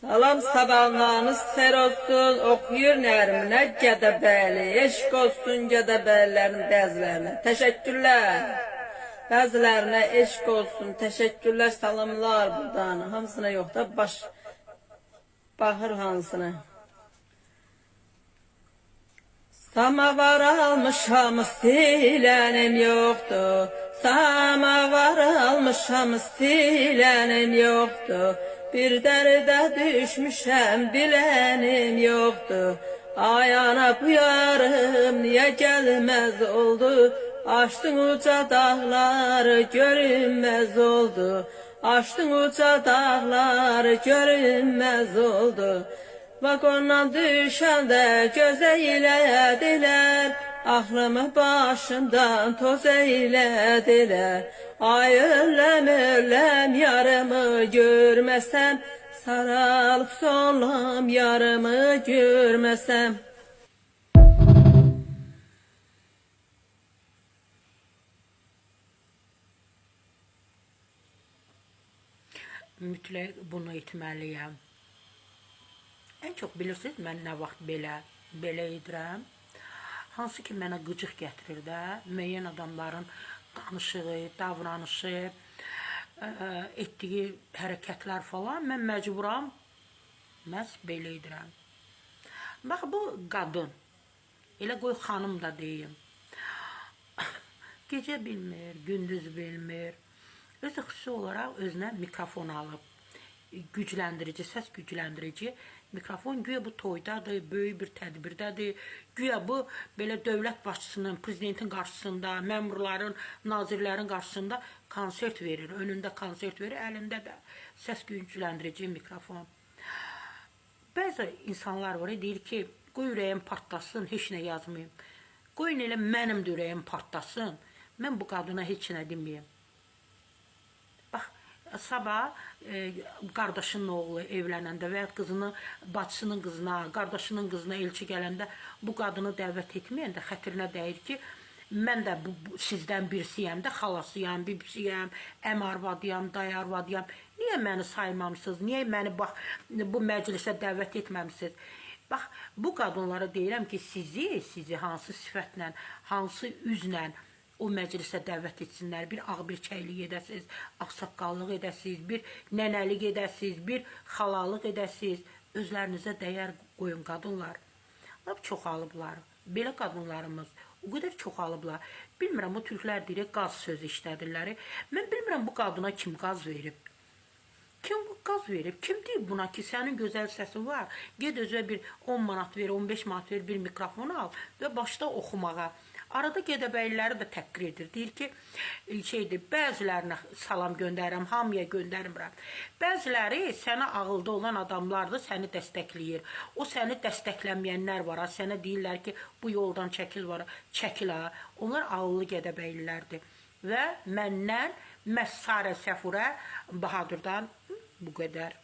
Salam sabahlarınız xeyir olsun. Oxuyur Nəriminə Gədəbəli. Eşq olsun Gədəbəlilərin bəzilərinə. Təşəkkürlər. Bəzilərinə eşq olsun. Təşəkkürlər, salamlar buradan. Hamısına yox da baxır hansına. Samavar almışam, silənim yoxdur. Samavar almışam, silənim yoxdur. Bir dərdə düşmüşəm, bilənim yoxdur. Ay ana bu yarım niyə gəlməz oldu? Açdın uca dağları görünməz oldu. Açdın uca dağları görünməz oldu. Vagondan düşəndə gözə eylədilər, axlımı başımdan toz eylədilər. Ay öləm, öləm, yarımı görməsəm, saralıb solam, yarımı görməsəm. Mütləq bunu etməliyəm. Ən çox bilirsiniz, mən nə vaxt belə edirəm. Hansı ki, mənə qıcıq gətirir də, müəyyən adamların danışığı, davranışı, etdiyi hərəkətlər falan, mən məcburam, məhz belə edirəm. Bax, bu qadın, elə qoy xanım da deyim, gecə bilmir, gündüz bilmir, özü xüsusi olaraq özünə mikrofon alıb, gücləndirici, səs gücləndirici mikrofon, güya bu toydadır, böyük bir tədbirdədir, güya bu belə dövlət başçısının, prezidentin qarşısında, məmurların, nazirlərin qarşısında konsert verir, önündə konsert verir, əlində də səs gücləndirici mikrofon. Bəzi insanlar var, deyir ki, qoy ürəyim partlasın, heç nə yazmayayım. Qoyun elə mənim də ürəyim partlasın, mən bu qadına heç nə deməyim. Sabah qardaşının oğlu evlənəndə və ya bacısının qızına, qardaşının qızına elçi gələndə bu qadını dəvət etməyəndə xətrinə dəyir ki, mən də sizdən birisiyəm də, xalasıyam, bibisiyəm, əm arvadıyam, day arvadıyam. Niyə məni saymamışsınız? Niyə məni bu məclisə dəvət etməmişsiniz? Bax, bu qadınlara deyirəm ki, sizi hansı sifətlə, hansı üzlə o məclisə dəvət etsinlər, bir ağbirçəklik edəsiniz, ağsaqqallıq edəsiniz, bir nənəlik edəsiniz, bir xalalıq edəsiniz, özlərinizə dəyər qoyun qadınlar. Lap çoxalıblar, belə qadınlarımız o qədər çoxalıblar. Bilmirəm, o türklər deyir, qaz sözü işlədirlər. Mən bilmirəm, bu qadına kim qaz verib? Kim qaz verib? Kim deyib buna ki, sənin gözəl səsin var, ged özə bir 10 manat ver, 15 manat ver, bir mikrofon al və başla oxumağa. Arada Gədəbəyliləri də təhqir edir. Deyir ki, bəzilərinə salam göndərirəm, hamıya göndərmirəm. Bəziləri sənə ağılda olan adamlardır, səni dəstəkləyir. O səni dəstəklənməyənlər var, sənə deyirlər ki, bu yoldan çəkil var, çəkil ha. Onlar ağıllı Gədəbəylilərdir. Və məndən Məssarə Səfurə Bahadırdan bu qədər.